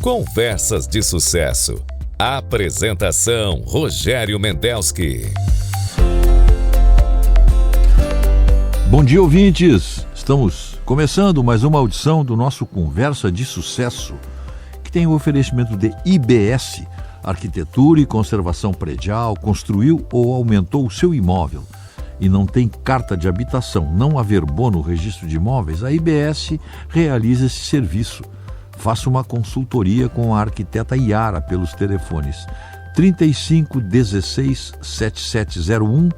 Conversas de Sucesso. Apresentação: Rogério Mendelski. Bom dia, ouvintes! Estamos começando mais uma audição do nosso Conversa de Sucesso, que tem o oferecimento de IBS, Arquitetura e Conservação Predial. Construiu ou aumentou o seu imóvel e não tem carta de habitação, não averbou no registro de imóveis? A IBS realiza esse serviço. Faça uma consultoria com a arquiteta Yara pelos telefones 35 16 7701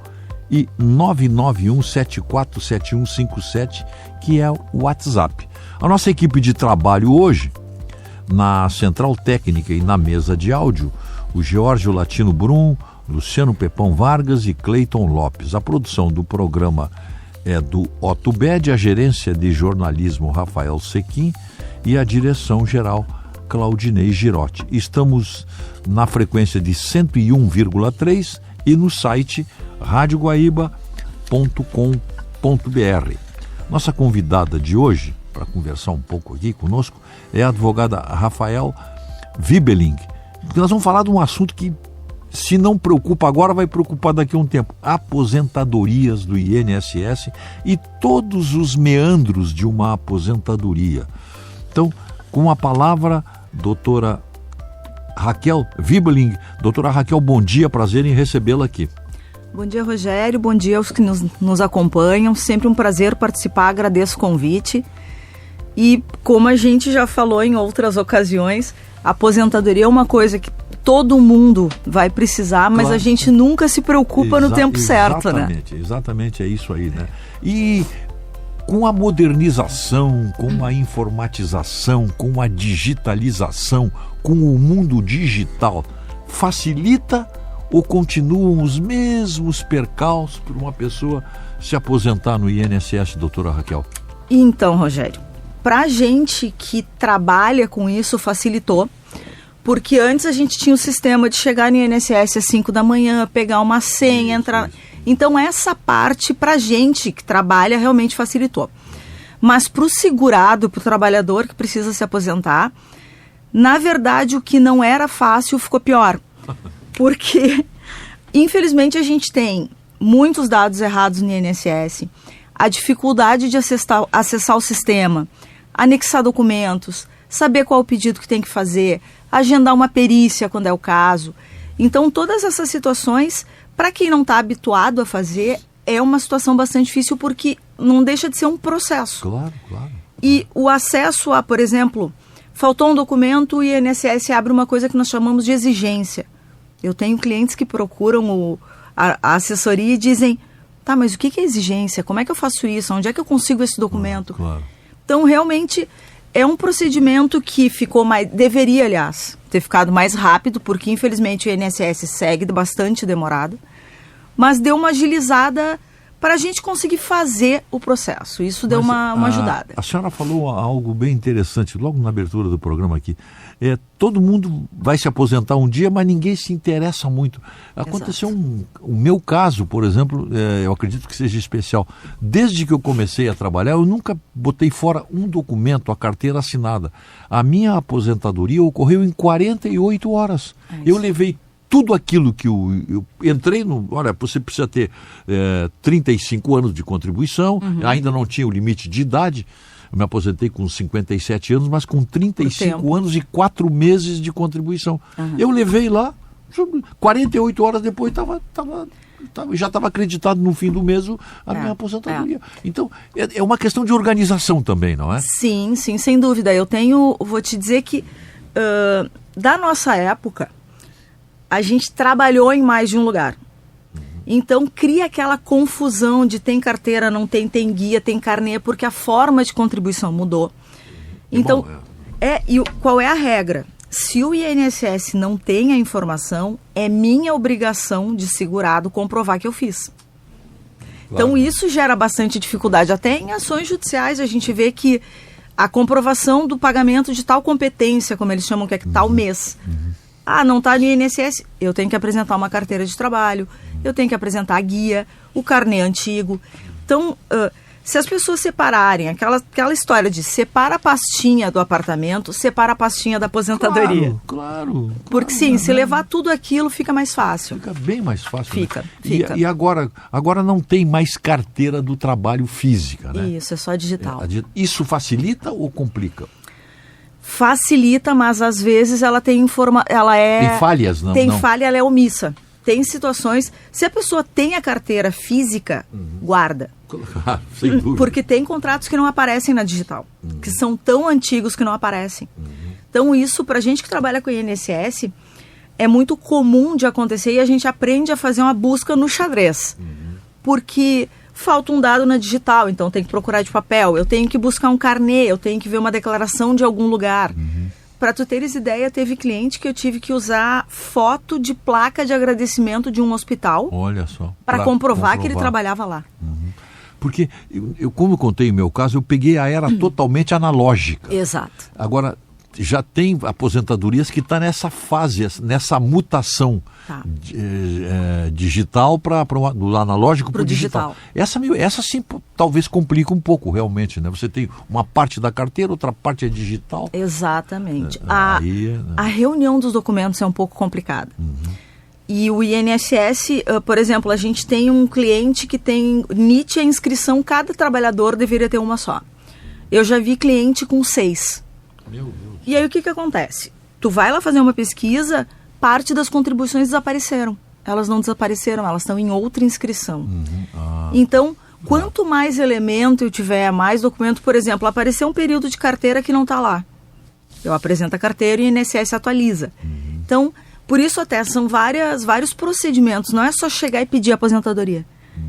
e 991 747157, que é o WhatsApp. A nossa equipe de trabalho hoje, na Central Técnica e na mesa de áudio, o Geórgio Latino Brum, Luciano Pepão Vargas e Cleiton Lopes. A produção do programa é do Otto Bed, a gerência de jornalismo Rafael Sequim e a direção geral Claudinei Girotti. Estamos na frequência de 101,3 e no site radioguaíba.com.br. Nossa convidada de hoje, para conversar um pouco aqui conosco, é a advogada Rafael Wibeling. Nós vamos falar de um assunto que, se não preocupa agora, vai preocupar daqui a um tempo: aposentadorias do INSS e todos os meandros de uma aposentadoria. Então, com a palavra, doutora Raquel Wibeling. Doutora Raquel, bom dia, prazer em recebê-la aqui. Bom dia, Rogério, bom dia aos que nos acompanham, sempre um prazer participar, agradeço o convite. E como a gente já falou em outras ocasiões, a aposentadoria é uma coisa que todo mundo vai precisar, mas claro, a gente nunca se preocupa no tempo certo, né? Exatamente, é isso aí, né? E com a modernização, com a informatização, com a digitalização, com o mundo digital, facilita ou continuam os mesmos percalços para uma pessoa se aposentar no INSS, doutora Raquel? Então, Rogério, para a gente que trabalha com isso, facilitou, porque antes a gente tinha o sistema de chegar no INSS às 5 da manhã, pegar uma senha, entrar... Então, essa parte, para a gente que trabalha, realmente facilitou. Mas para o segurado, para o trabalhador que precisa se aposentar, na verdade, o que não era fácil ficou pior. Porque, infelizmente, a gente tem muitos dados errados no INSS, a dificuldade de acessar o sistema, anexar documentos, saber qual o pedido que tem que fazer, agendar uma perícia quando é o caso. Então, todas essas situações, para quem não está habituado a fazer, é uma situação bastante difícil, porque não deixa de ser um processo. Claro. E o acesso a, por exemplo, faltou um documento, o INSS abre uma coisa que nós chamamos de exigência. Eu tenho clientes que procuram a assessoria e dizem: tá, mas o que é exigência? Como é que eu faço isso? Onde é que eu consigo esse documento? Claro. Então, realmente, é um procedimento que deveria, aliás, ter ficado mais rápido, porque, infelizmente, o INSS segue bastante demorado, mas deu uma agilizada para a gente conseguir fazer o processo. Isso deu uma ajudada. A senhora falou algo bem interessante logo na abertura do programa aqui. Todo mundo vai se aposentar um dia, mas ninguém se interessa muito. Aconteceu o meu caso, por exemplo, eu acredito que seja especial. Desde que eu comecei a trabalhar, eu nunca botei fora um documento, a carteira assinada. A minha aposentadoria ocorreu em 48 horas. Eu levei tudo aquilo que eu entrei no... Olha, você precisa ter 35 anos de contribuição, ainda não tinha o limite de idade. Eu me aposentei com 57 anos, mas com 35 anos e 4 meses de contribuição. Eu levei lá, 48 horas depois já estava acreditado no fim do mês a minha aposentadoria. Então, é uma questão de organização também, não é? Sim, sem dúvida. Vou te dizer que da nossa época, a gente trabalhou em mais de um lugar. Então, cria aquela confusão de tem carteira, não tem guia, tem carnê, porque a forma de contribuição mudou. Então, qual é a regra? Se o INSS não tem a informação, é minha obrigação de segurado comprovar que eu fiz. Claro. Então, isso gera bastante dificuldade. Até em ações judiciais, a gente vê que a comprovação do pagamento de tal competência, como eles chamam, que é tal mês... não está no INSS, eu tenho que apresentar uma carteira de trabalho, eu tenho que apresentar a guia, o carnê antigo. Então, Se as pessoas separarem, aquela história de separa a pastinha do apartamento, separa a pastinha da aposentadoria. Claro. Porque sim, se levar tudo aquilo fica mais fácil. Fica bem mais fácil. Fica. E agora não tem mais carteira do trabalho física, né? Isso, é só digital. Isso facilita ou complica? Facilita, mas às vezes ela tem Tem falhas, não? Tem falha, ela é omissa. Tem situações, se a pessoa tem a carteira física, guarda. Sem dúvida. Porque tem contratos que não aparecem na digital, que são tão antigos que não aparecem. Então isso, pra gente que trabalha com o INSS, é muito comum de acontecer e a gente aprende a fazer uma busca no xadrez. Porque falta um dado na digital, então tem que procurar de papel, eu tenho que buscar um carnê, eu tenho que ver uma declaração de algum lugar. Para tu teres ideia, teve cliente que eu tive que usar foto de placa de agradecimento de um hospital. Olha só. Para comprovar que ele trabalhava lá. Porque, como eu contei no meu caso, eu peguei a era totalmente analógica. Exato. Agora, já tem aposentadorias que estão nessa fase, nessa mutação digital do analógico para o digital. Essa sim talvez complica um pouco realmente, né? Você tem uma parte da carteira, outra parte é digital. Exatamente. A reunião dos documentos é um pouco complicada. E o INSS, por exemplo, a gente tem um cliente que tem nítida inscrição, cada trabalhador deveria ter uma só. Eu já vi cliente com 6. Meu Deus. E aí o que acontece? Tu vai lá fazer uma pesquisa, parte das contribuições desapareceram. Elas não desapareceram, elas estão em outra inscrição. Então, quanto mais elemento eu tiver, mais documento, por exemplo, apareceu um período de carteira que não está lá. Eu apresento a carteira e o INSS atualiza. Então, por isso até são vários procedimentos, não é só chegar e pedir a aposentadoria.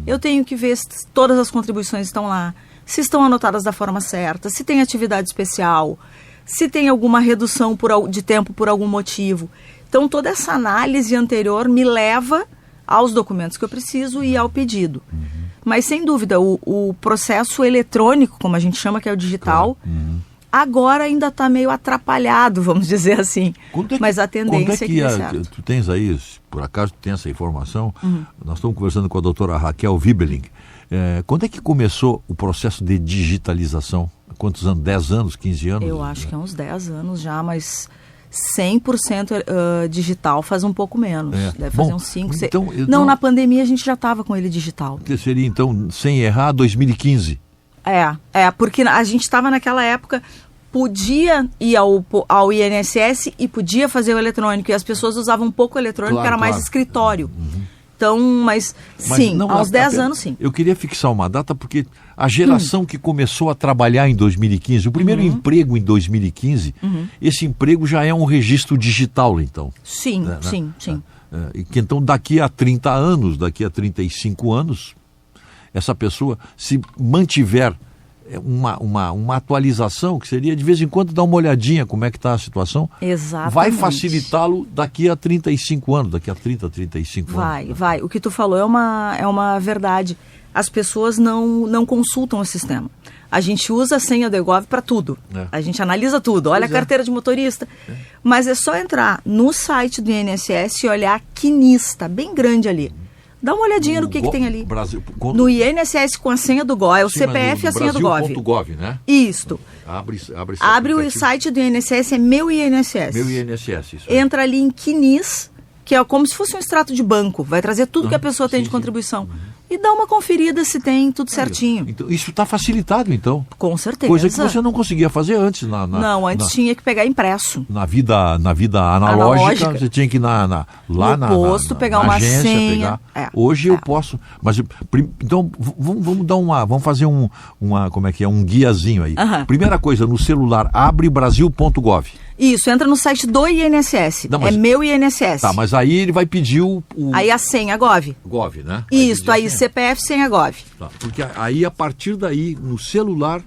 Eu tenho que ver se todas as contribuições estão lá, se estão anotadas da forma certa, se tem atividade especial, se tem alguma redução de tempo por algum motivo. Então, toda essa análise anterior me leva aos documentos que eu preciso e ao pedido. Mas, sem dúvida, o processo eletrônico, como a gente chama, que é o digital, agora ainda está meio atrapalhado, vamos dizer assim. Mas a tendência é que dê certo. Tu tens aí, por acaso tu tem essa informação, nós estamos conversando com a doutora Raquel Wibbeling. Quando é que começou o processo de digitalização? Quantos anos? 10 anos, 15 anos? Eu acho que é uns 10 anos já, mas 100% digital faz um pouco menos. Deve fazer uns 5, 6. Não, na pandemia a gente já estava com ele digital. Que seria, então, sem errar, 2015? Porque a gente estava naquela época, podia ir ao INSS e podia fazer o eletrônico, e as pessoas usavam pouco o eletrônico, era mais escritório. Então, mas sim, não, aos 10 anos sim. Eu queria fixar uma data porque a geração que começou a trabalhar em 2015, o primeiro emprego em 2015, esse emprego já é um registro digital, então. Sim, sim. Então, daqui a 30 anos, daqui a 35 anos, essa pessoa, se mantiver uma atualização, que seria de vez em quando dar uma olhadinha como é que está a situação, vai facilitá-lo daqui a 35 anos, daqui a 30, 35 anos. Vai. O que tu falou é uma verdade. As pessoas não consultam o sistema. A gente usa a senha do eGov para tudo. A gente analisa tudo. Olha a carteira de motorista. Mas é só entrar no site do INSS e olhar a quinista, bem grande ali. Dá uma olhadinha no que tem ali. No INSS com a senha do GOV, o CPF e a senha do GOV. Brasil.gov, né? Isto. Abre o site do INSS, é Meu INSS. Meu INSS, isso. Entra ali em quinis, que é como se fosse um extrato de banco. Vai trazer tudo que a pessoa tem de contribuição. E dá uma conferida se tem tudo certinho. Então, isso está facilitado, então? Com certeza. Coisa que você não conseguia fazer antes. Não, antes tinha que pegar impresso. Na vida analógica, você tinha que ir lá no posto, pegar uma agência, senha. Hoje eu posso. Mas, então, vamos fazer um guiazinho aí. Primeira coisa, no celular, abre Brasil.gov. Isso, entra no site do INSS. É Meu INSS. Tá, mas aí ele vai pedir Aí a senha, GOV. GOV, né? Isso, aí CPF, senha, GOV. Tá, porque aí, a partir daí, no celular,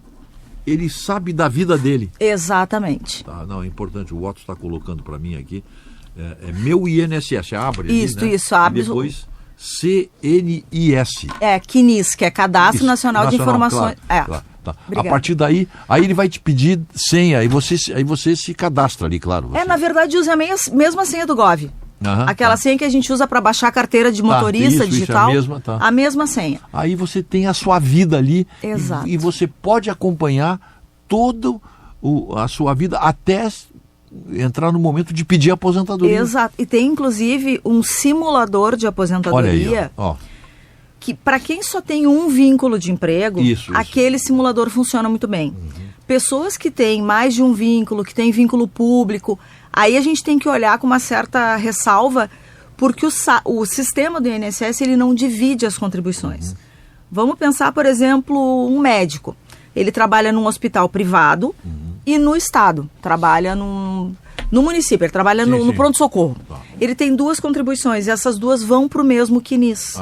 ele sabe da vida dele. Exatamente. Tá, não, é importante, o Otto está colocando para mim aqui. É Meu INSS, abre isso, ali, né? Isso, abre. E depois CNIS. CNIS, que é Cadastro Nacional de Informações. Claro. Tá. A partir daí, aí ele vai te pedir senha, aí você se cadastra ali, claro. Na verdade usa a mesma senha do GOV. Aquela senha que a gente usa para baixar a carteira de motorista digital. Isso, a mesma senha. Aí você tem a sua vida ali. Exato. E você pode acompanhar toda a sua vida até entrar no momento de pedir aposentadoria. Exato. E tem, inclusive, um simulador de aposentadoria. Olha aí, ó. Que para quem só tem um vínculo de emprego, aquele simulador funciona muito bem. Pessoas que têm mais de um vínculo, que têm vínculo público, aí a gente tem que olhar com uma certa ressalva, porque o sistema do INSS ele não divide as contribuições. Vamos pensar, por exemplo, um médico. Ele trabalha num hospital privado e no estado, trabalha no município, ele trabalha no pronto-socorro. Ele tem 2 contribuições e essas 2 vão para o mesmo CNIS.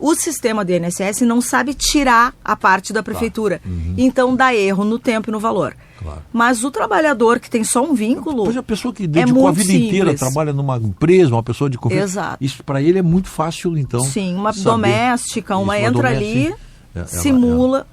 O sistema do INSS não sabe tirar a parte da prefeitura. Então dá erro no tempo e no valor. Claro. Mas o trabalhador que tem só um vínculo. Pois a pessoa que dedicou a vida inteira, trabalha numa empresa, uma pessoa de confiança. Exato. Isso para ele é muito fácil, então. Sim, uma doméstica, entra ali, simula.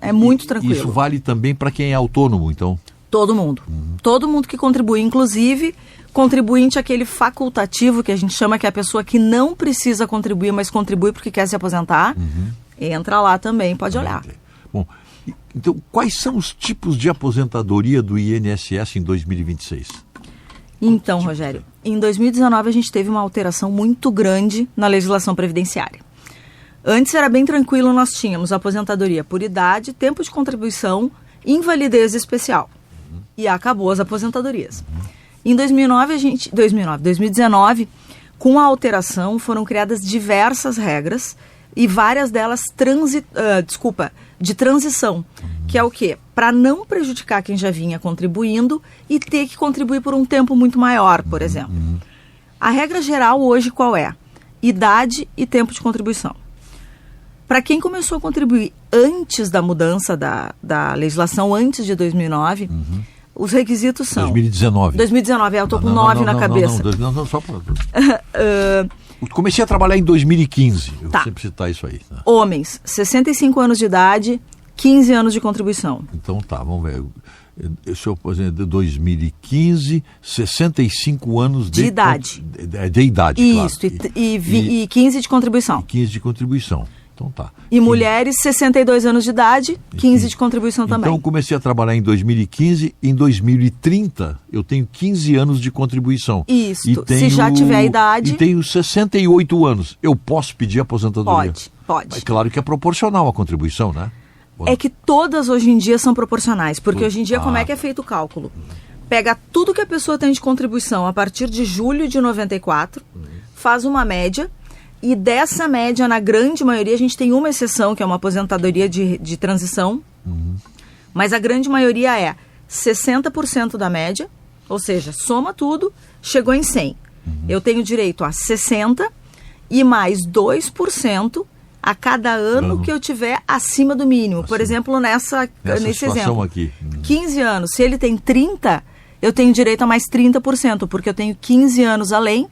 É muito tranquilo. Isso vale também para quem é autônomo, então? Todo mundo. Todo mundo que contribui, inclusive contribuinte aquele facultativo que a gente chama, que é a pessoa que não precisa contribuir, mas contribui porque quer se aposentar, entra lá também, pode olhar. Bom, então quais são os tipos de aposentadoria do INSS em 2026? Então, Rogério, em 2019 a gente teve uma alteração muito grande na legislação previdenciária. Antes era bem tranquilo, nós tínhamos aposentadoria por idade, tempo de contribuição, invalidez especial. E acabou as aposentadorias. Em 2019, com a alteração, foram criadas diversas regras e várias delas de transição, que é o quê? Para não prejudicar quem já vinha contribuindo e ter que contribuir por um tempo muito maior, por exemplo. A regra geral hoje qual é? Idade e tempo de contribuição. Para quem começou a contribuir antes da mudança da legislação, antes de 2009... Os requisitos são... 2019. 2019, eu estou com 9 na cabeça. Não, só para... Comecei a trabalhar em 2015. Eu sempre citar isso aí. Né? Homens, 65 anos de idade, 15 anos de contribuição. Então vamos ver. Se eu aposentei em 2015, 65 anos de idade. De idade, isso, claro. E 15 de contribuição. 15 de contribuição. Então tá. E mulheres, 62 anos de idade, 15 de contribuição também. Então comecei a trabalhar em 2015, em 2030 eu tenho 15 anos de contribuição. Isso, se já tiver a idade... E tenho 68 anos, eu posso pedir aposentadoria? Pode. Mas claro que é proporcional a contribuição, né? É que todas hoje em dia são proporcionais, porque hoje em dia como é que é feito o cálculo? Pega tudo que a pessoa tem de contribuição a partir de julho de 94, faz uma média... E dessa média, na grande maioria, a gente tem uma exceção, que é uma aposentadoria de transição. Mas a grande maioria é 60% da média, ou seja, soma tudo, chegou em 100. Eu tenho direito a 60 e mais 2% a cada ano que eu tiver acima do mínimo. Por exemplo, nesse exemplo, aqui. 15 anos, se ele tem 30, eu tenho direito a mais 30%, porque eu tenho 15 anos além,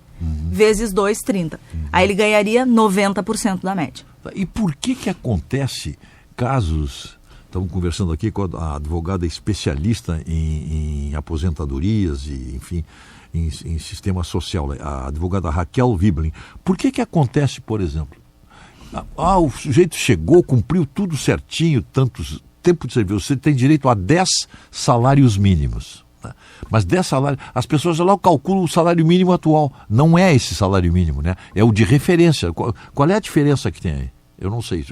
vezes 2, 30. Aí ele ganharia 90% da média. E por que acontece casos... Estamos conversando aqui com a advogada especialista em aposentadorias e, enfim, em sistema social, a advogada Raquel Wiblin. Por que acontece, por exemplo, o sujeito chegou, cumpriu tudo certinho, tantos tempo de serviço, você tem direito a 10 salários mínimos. Mas 10 salários, as pessoas lá calculam o salário mínimo atual. Não é esse salário mínimo, né? É o de referência. Qual é a diferença que tem aí? Eu não sei.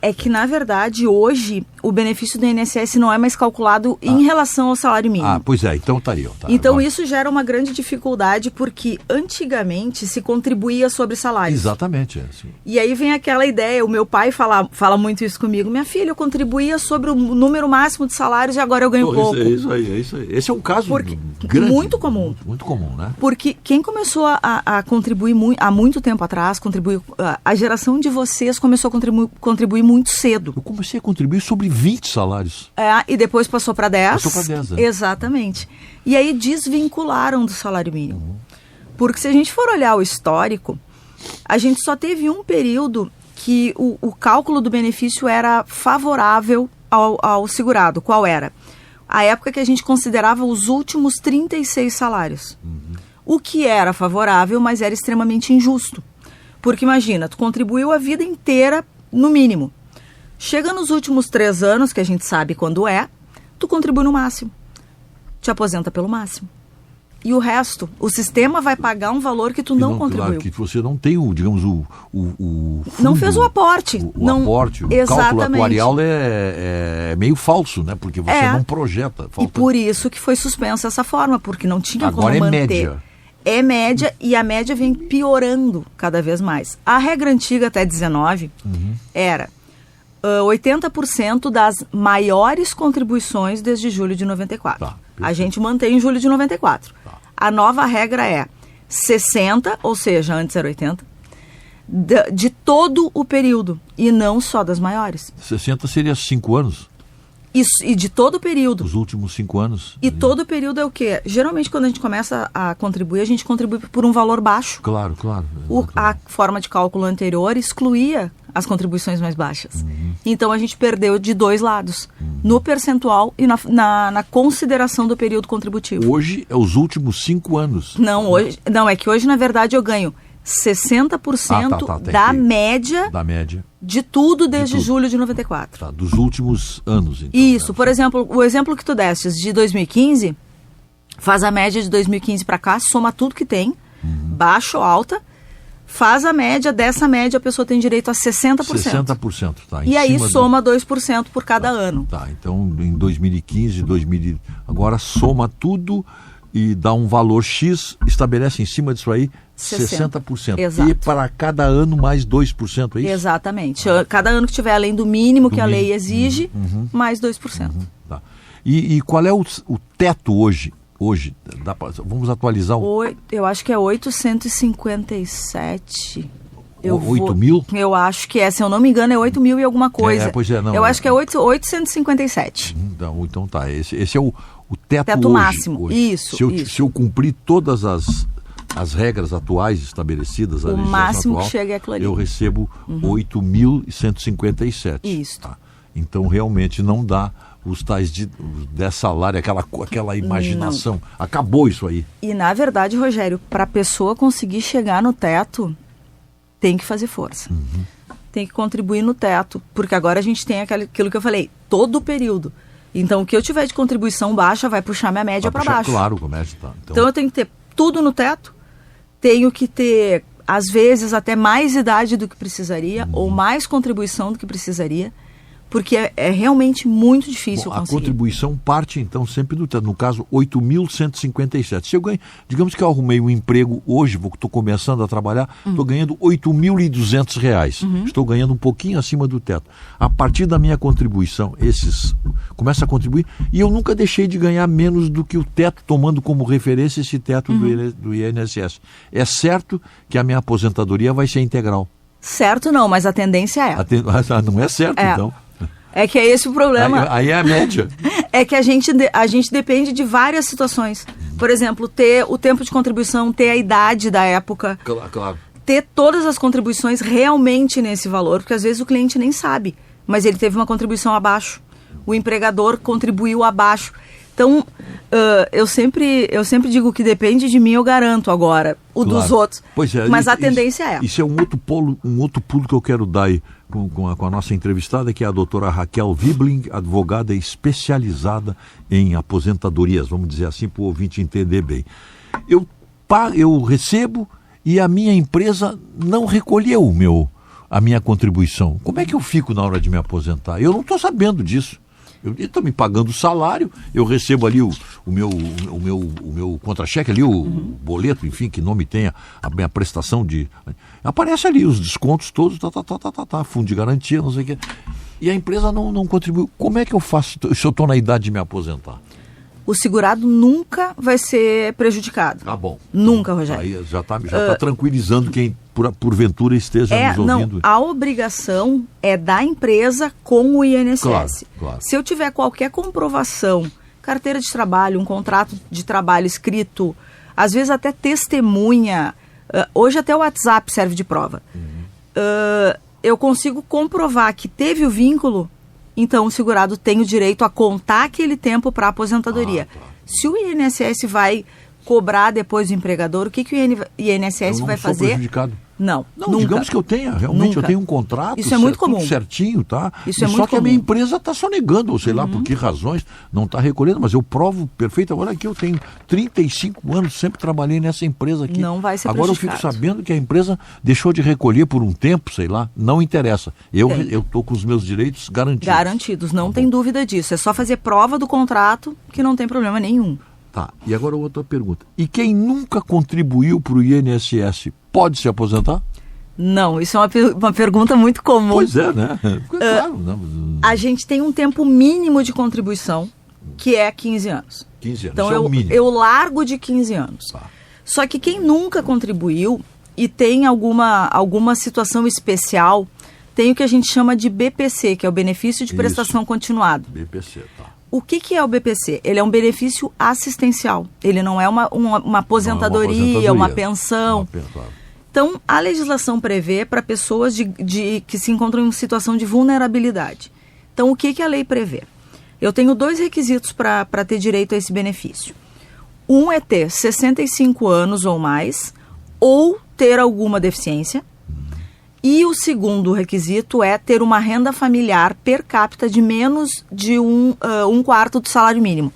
É que, na verdade, hoje, o benefício do INSS não é mais calculado em relação ao salário mínimo. Pois é. Então tá aí. Então isso gera uma grande dificuldade, porque antigamente se contribuía sobre salários. Exatamente. Assim. E aí vem aquela ideia, o meu pai fala muito isso comigo. Minha filha, eu contribuía sobre o número máximo de salários e agora eu ganho pouco. É isso aí. Esse é um caso grande. Muito comum. Muito comum, né? Porque quem começou a contribuir há muito tempo atrás, a geração de vocês começou a contribuir muito cedo. Eu comecei a contribuir sobre 20 salários. E depois passou para 10. Passou para 10, né? Exatamente. E aí desvincularam do salário mínimo. Porque se a gente for olhar o histórico, a gente só teve um período que o cálculo do benefício era favorável ao segurado. Qual era? A época que a gente considerava os últimos 36 salários. O que era favorável, mas era extremamente injusto. Porque imagina, tu contribuiu a vida inteira no mínimo. Chega nos últimos 3 anos, que a gente sabe quando tu contribui no máximo. Te aposenta pelo máximo. E o resto, o sistema vai pagar um valor que tu não contribuiu. Claro, que você não tem o fundo, não fez o aporte. Aporte, o cálculo atuarial é meio falso, né? Porque você não projeta. E por isso que foi suspensa essa forma, porque não tinha como manter. Agora é média. É média e a média vem piorando cada vez mais. A regra antiga até 19 era 80% das maiores contribuições desde julho de 94. Tá, a gente mantém em julho de 94. Tá. A nova regra é 60, ou seja, antes era 80, de todo o período e não só das maiores. 60 seria 5 anos? Isso, e de todo o período. Os últimos 5 anos. E todo o período é o quê? Geralmente, quando a gente começa a contribuir, a gente contribui por um valor baixo. Claro. A forma de cálculo anterior excluía as contribuições mais baixas. Então, a gente perdeu de 2 lados. No percentual e na consideração do período contributivo. Hoje é os últimos 5 anos. Não, é que hoje, na verdade, eu ganho 60% da média de tudo desde julho de 94. Tá, dos últimos anos, então. Isso, por exemplo, o exemplo que tu deste de 2015, faz a média de 2015 para cá, soma tudo que tem, baixa ou alta, faz a média, dessa média a pessoa tem direito a 60%. 60%, tá. E aí soma 2% por cada ano. Tá, então em 2015, agora soma tudo e dá um valor X, estabelece em cima disso aí 60%. Exato. E para cada ano mais 2%, é isso? Exatamente. Cada ano que tiver além do mínimo que a lei exige, mais 2%. Tá. E qual é o teto hoje? Vamos atualizar eu acho que é 857. 8 mil? Eu acho que se eu não me engano, é 8 mil e alguma coisa. Eu acho que é 857. Então tá, esse é o teto hoje, máximo. Hoje. Isso, Se eu cumprir todas as regras atuais estabelecidas, o máximo atual, que chega é aquilo ali. Eu recebo 8.157. Isso. Tá? Então realmente não dá os tais dessa salário, aquela imaginação. Não. Acabou isso aí. E na verdade, Rogério, para a pessoa conseguir chegar no teto, tem que fazer força. Tem que contribuir no teto, porque agora a gente tem aquilo que eu falei, todo o período. Então, o que eu tiver de contribuição baixa vai puxar minha média para baixo. Claro, começa. Tá. Então, eu tenho que ter tudo no teto, tenho que ter, às vezes, até mais idade do que precisaria, ou mais contribuição do que precisaria, porque é realmente muito difícil conseguir. A contribuição parte, então, sempre do teto. No caso, 8.157. Se eu ganho, digamos que eu arrumei um emprego hoje, estou começando a trabalhar, estou ganhando R$8.200. Estou ganhando um pouquinho acima do teto. A partir da minha contribuição, começa a contribuir, e eu nunca deixei de ganhar menos do que o teto, tomando como referência esse teto do INSS. É certo que a minha aposentadoria vai ser integral. Certo não, mas a tendência é. Não é certo, então. É que é esse o problema. Aí é a média. É que a gente depende de várias situações. Por exemplo, ter o tempo de contribuição, ter a idade da época. Claro. Ter todas as contribuições realmente nesse valor, porque às vezes o cliente nem sabe, mas ele teve uma contribuição abaixo. O empregador contribuiu abaixo. Então, eu sempre digo que depende de mim, eu garanto agora, dos outros. Pois é, mas a tendência é. Isso é um outro pulo que eu quero dar aí com a nossa entrevistada, que é a doutora Raquel Wibling, advogada especializada em aposentadorias, vamos dizer assim, para o ouvinte entender bem. Eu recebo e a minha empresa não recolheu a minha contribuição. Como é que eu fico na hora de me aposentar? Eu não estou sabendo disso. Ele está me pagando o salário, eu recebo ali o meu contra-cheque, ali o boleto, enfim, que nome tenha, a minha prestação de... Aparece ali os descontos todos, fundo de garantia, não sei o quê. E a empresa não contribuiu. Como é que eu faço se eu estou na idade de me aposentar? O segurado nunca vai ser prejudicado. Ah, bom. Nunca, Rogério. Aí já tá tranquilizando quem porventura esteja nos ouvindo. A obrigação é da empresa com o INSS. Claro. Se eu tiver qualquer comprovação, carteira de trabalho, um contrato de trabalho escrito, às vezes até testemunha, hoje até o WhatsApp serve de prova. Eu consigo comprovar que teve o vínculo, então o segurado tem o direito a contar aquele tempo para a aposentadoria. Se o INSS vai cobrar depois do empregador, o que o INSS vai fazer? Prejudicado. Não, nunca. Digamos que eu tenha, realmente, eu tenho um contrato. Isso é muito comum. Tudo certinho, tá? Isso é muito só que comum. a minha empresa está só negando, ou sei lá por que razões, não está recolhendo, mas eu provo perfeito. Agora que eu tenho 35 anos, sempre trabalhei nessa empresa aqui. Não vai ser Agora eu fico sabendo que a empresa deixou de recolher por um tempo, sei lá, não interessa. Eu estou com os meus direitos garantidos. Garantidos, não tem dúvida disso. É só fazer prova do contrato que não tem problema nenhum. Tá, e agora outra pergunta. E quem nunca contribuiu para o INSS pode se aposentar? Não, isso é uma pergunta muito comum. Pois é, né? Claro, não. A gente tem um tempo mínimo de contribuição, que é 15 anos. 15 anos, então isso é o mínimo. eu largo de 15 anos. Tá. Só que quem nunca contribuiu e tem alguma situação especial, tem o que a gente chama de BPC, que é o Benefício de Prestação Continuado. BPC, tá. O que é o BPC? Ele é um benefício assistencial. Ele não é uma aposentadoria, uma pensão. Então, a legislação prevê para pessoas que se encontram em situação de vulnerabilidade. Então, o que a lei prevê? Eu tenho 2 requisitos para ter direito a esse benefício. Um é ter 65 anos ou mais, ou ter alguma deficiência. E o segundo requisito é ter uma renda familiar per capita de menos de um quarto do salário mínimo.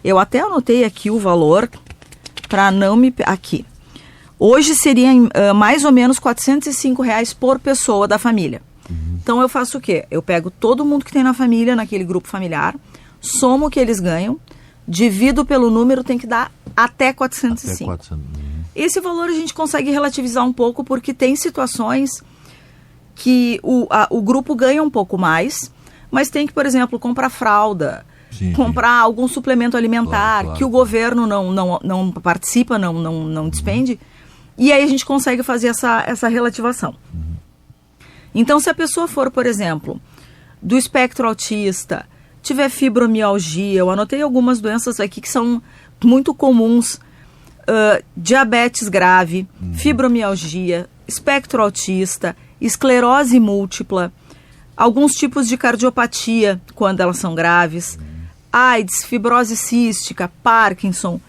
Eu até anotei aqui o valor para não me... Aqui. Hoje seria mais ou menos R$405 por pessoa da família. Então eu faço o quê? Eu pego todo mundo que tem na família, naquele grupo familiar, somo o que eles ganham, divido pelo número, tem que dar até 405. Até 400. Esse valor a gente consegue relativizar um pouco, porque tem situações que o grupo ganha um pouco mais, mas tem que, por exemplo, comprar fralda, comprar algum suplemento alimentar, claro, que o governo não participa, não despende. E aí a gente consegue fazer essa relativação. Então, se a pessoa for, por exemplo, do espectro autista, tiver fibromialgia, eu anotei algumas doenças aqui que são muito comuns, diabetes grave, fibromialgia, espectro autista, esclerose múltipla, alguns tipos de cardiopatia, quando elas são graves, AIDS, fibrose cística, Parkinson.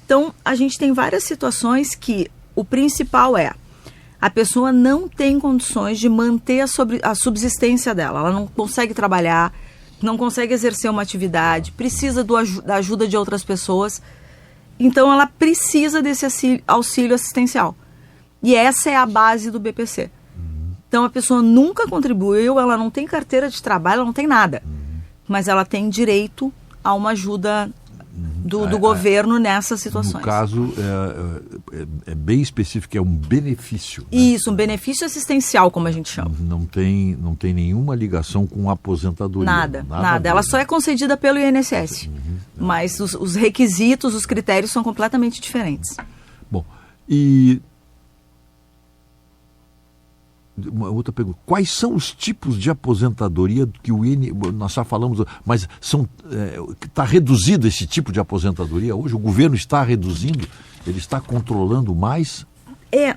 Então, a gente tem várias situações que o principal é a pessoa não tem condições de manter a subsistência dela. Ela não consegue trabalhar, não consegue exercer uma atividade, precisa da ajuda de outras pessoas. Então, ela precisa desse auxílio assistencial. E essa é a base do BPC. Então, a pessoa nunca contribuiu, ela não tem carteira de trabalho, ela não tem nada. Mas ela tem direito a uma ajuda do governo nessas situações. No caso, é bem específico, é um benefício. Né? Isso, um benefício assistencial, como a gente chama. Não tem nenhuma ligação com aposentadoria. Nada. Ela só é concedida pelo INSS. Mas os requisitos, os critérios são completamente diferentes. Bom, e... uma outra pergunta. Quais são os tipos de aposentadoria que nós já falamos, mas está reduzido esse tipo de aposentadoria hoje? O governo está reduzindo? Ele está controlando mais?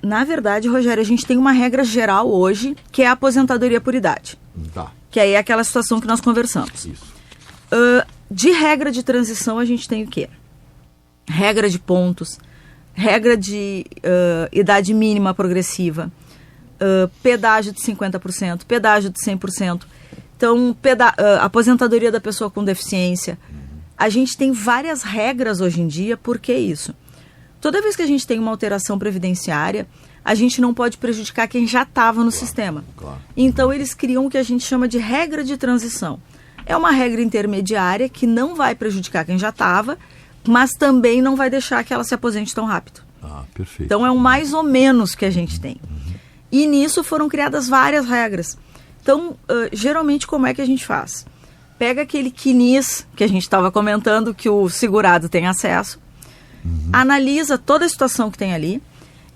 Na verdade, Rogério, a gente tem uma regra geral hoje, que é a aposentadoria por idade. Tá. Que aí é aquela situação que nós conversamos. Isso. De regra de transição, a gente tem o quê? Regra de pontos, regra de idade mínima progressiva, pedágio de 50%, pedágio de 100%. Então, aposentadoria da pessoa com deficiência. A gente tem várias regras hoje em dia. Por que isso? Toda vez que a gente tem uma alteração previdenciária, a gente não pode prejudicar quem já estava no sistema. Claro. Então, eles criam o que a gente chama de regra de transição. É uma regra intermediária que não vai prejudicar quem já estava, mas também não vai deixar que ela se aposente tão rápido. Perfeito. Então, é um mais ou menos que a gente tem. E nisso foram criadas várias regras. Então, geralmente, como é que a gente faz? Pega aquele quinis que a gente estava comentando, que o segurado tem acesso, analisa toda a situação que tem ali,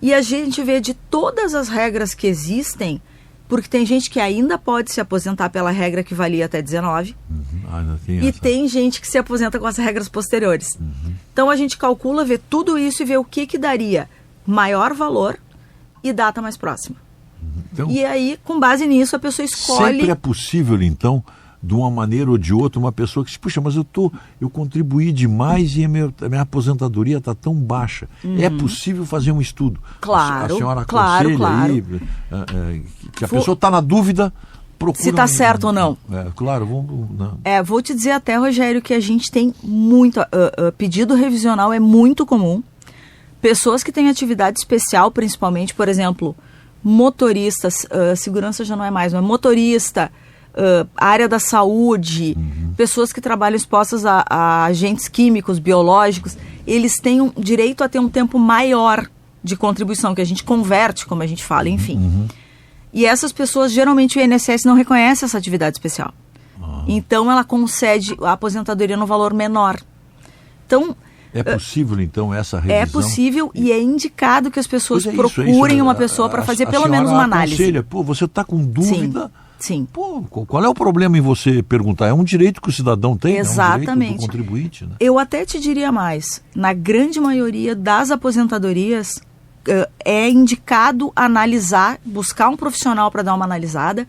e a gente vê de todas as regras que existem, porque tem gente que ainda pode se aposentar pela regra que valia até 19, e tem gente que se aposenta com as regras posteriores. Então, a gente calcula, vê tudo isso e vê o que daria maior valor e data mais próxima. Então, e aí, com base nisso, a pessoa escolhe... Sempre é possível, então, de uma maneira ou de outra, uma pessoa que diz, puxa, mas eu contribuí demais e a minha aposentadoria está tão baixa. É possível fazer um estudo? Claro, a senhora claro. aí que a pessoa está na dúvida, procura... Se está certo ou não. Claro, vamos... Não. Vou te dizer até, Rogério, que a gente tem muito... pedido revisional é muito comum. Pessoas que têm atividade especial, principalmente, por exemplo, motoristas, segurança já não é mais, mas motorista, área da saúde, pessoas que trabalham expostas a agentes químicos, biológicos, eles têm um direito a ter um tempo maior de contribuição, que a gente converte, como a gente fala, enfim. E essas pessoas, geralmente o INSS não reconhece essa atividade especial. Então, ela concede a aposentadoria no valor menor. Então... É possível, então, essa revisão? É possível e é indicado que as pessoas procurem uma pessoa para fazer pelo menos uma análise. Aconselha, você está com dúvida? Sim. Qual é o problema em você perguntar? É um direito que o cidadão tem, exatamente. É um direito do contribuinte. Né? Eu até te diria mais. Na grande maioria das aposentadorias, é indicado analisar, buscar um profissional para dar uma analisada,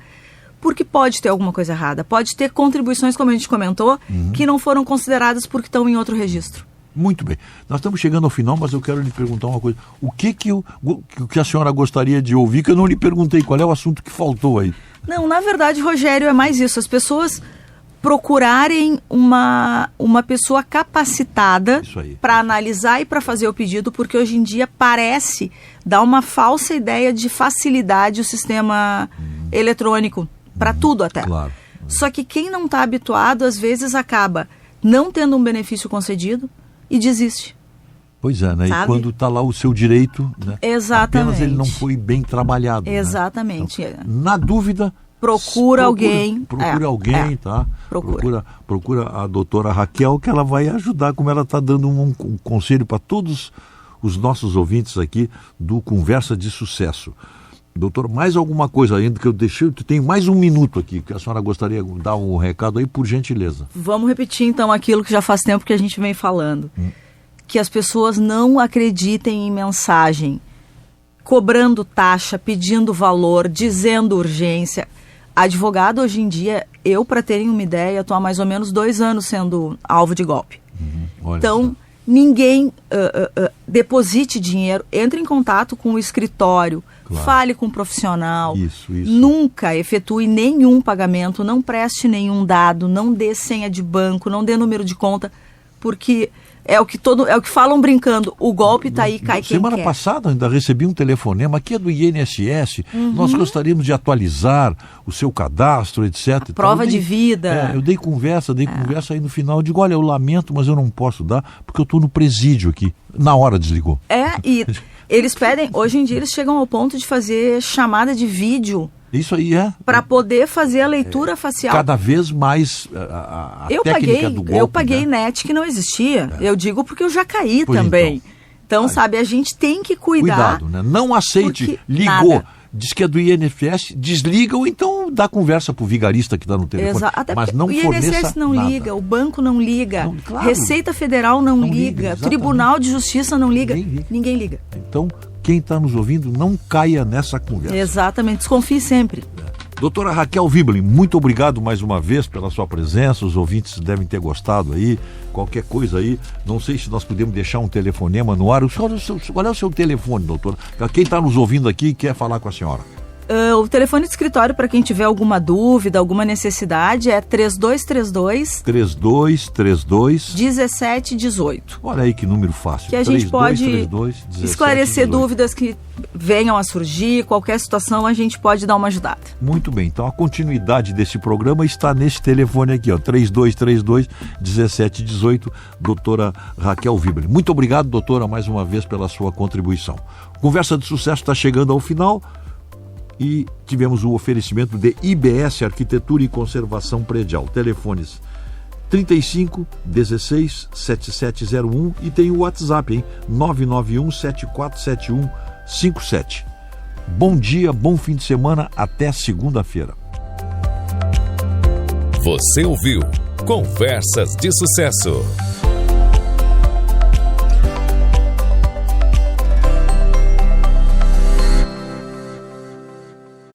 porque pode ter alguma coisa errada. Pode ter contribuições, como a gente comentou, que não foram consideradas porque estão em outro registro. Muito bem. Nós estamos chegando ao final, mas eu quero lhe perguntar uma coisa. O que a senhora gostaria de ouvir, que eu não lhe perguntei? Qual é o assunto que faltou aí? Não, na verdade, Rogério, é mais isso. As pessoas procurarem uma pessoa capacitada para analisar e para fazer o pedido, porque hoje em dia parece dar uma falsa ideia de facilidade o sistema eletrônico, para tudo até. Claro. Só que quem não está habituado, às vezes acaba não tendo um benefício concedido e desiste. Pois é, né? Sabe? E quando está lá o seu direito, né? Exatamente. Apenas ele não foi bem trabalhado. Exatamente. Né? Então, na dúvida, procura alguém. Procura alguém, tá? Procura a doutora Raquel, que ela vai ajudar, como ela está dando um conselho para todos os nossos ouvintes aqui do Conversa de Sucesso. Doutor, mais alguma coisa ainda que eu deixei? Tem mais um minuto aqui, que a senhora gostaria de dar um recado aí, por gentileza. Vamos repetir então aquilo que já faz tempo que a gente vem falando. Que as pessoas não acreditem em mensagem, cobrando taxa, pedindo valor, dizendo urgência. Advogado hoje em dia, para terem uma ideia, estou há mais ou menos 2 anos sendo alvo de golpe. Então, ninguém deposite dinheiro, entre em contato com o escritório, fale com um profissional, isso. Nunca efetue nenhum pagamento, não preste nenhum dado, não dê senha de banco, não dê número de conta, porque é o que falam brincando, o golpe está aí, cai quem quer. Semana passada ainda recebi um telefonema, aqui é do INSS, nós gostaríamos de atualizar o seu cadastro, etc. Prova de vida. Eu dei conversa, aí no final eu digo, olha, eu lamento, mas eu não posso dar, porque eu estou no presídio aqui. Na hora desligou. E eles pedem, hoje em dia eles chegam ao ponto de fazer chamada de vídeo. Isso aí para poder fazer a leitura facial. Cada vez mais a técnica do golpe. Eu paguei net que não existia. Eu digo porque eu já caí também. Então, sabe, a gente tem que cuidar. Cuidado, né? Não aceite, ligou, diz que é do INSS, desliga ou então dá conversa pro vigarista que está no telefone. Mas não forneça o INSS não nada. Liga, o banco não liga, Receita Federal não liga, Tribunal de Justiça não liga. Ninguém liga. Então, quem está nos ouvindo, não caia nessa conversa. Exatamente, desconfie sempre. Doutora Raquel Wiberling, muito obrigado mais uma vez pela sua presença, os ouvintes devem ter gostado aí, qualquer coisa aí, não sei se nós podemos deixar um telefonema no ar. Qual é o seu telefone, doutora? Quem está nos ouvindo aqui quer falar com a senhora. O telefone de escritório, para quem tiver alguma dúvida, alguma necessidade, é 3232 1718. Olha aí que número fácil. Que a gente pode esclarecer dúvidas que venham a surgir, qualquer situação, a gente pode dar uma ajudada. Muito bem, então a continuidade desse programa está nesse telefone aqui, 3232 1718, doutora Raquel Wiberling. Muito obrigado, doutora, mais uma vez pela sua contribuição. Conversa de Sucesso está chegando ao final. E tivemos o oferecimento de IBS Arquitetura e Conservação Predial. Telefones 35 16 7701 e tem o WhatsApp, 991 7471 57. Bom dia, bom fim de semana, até segunda-feira. Você ouviu Conversas de Sucesso.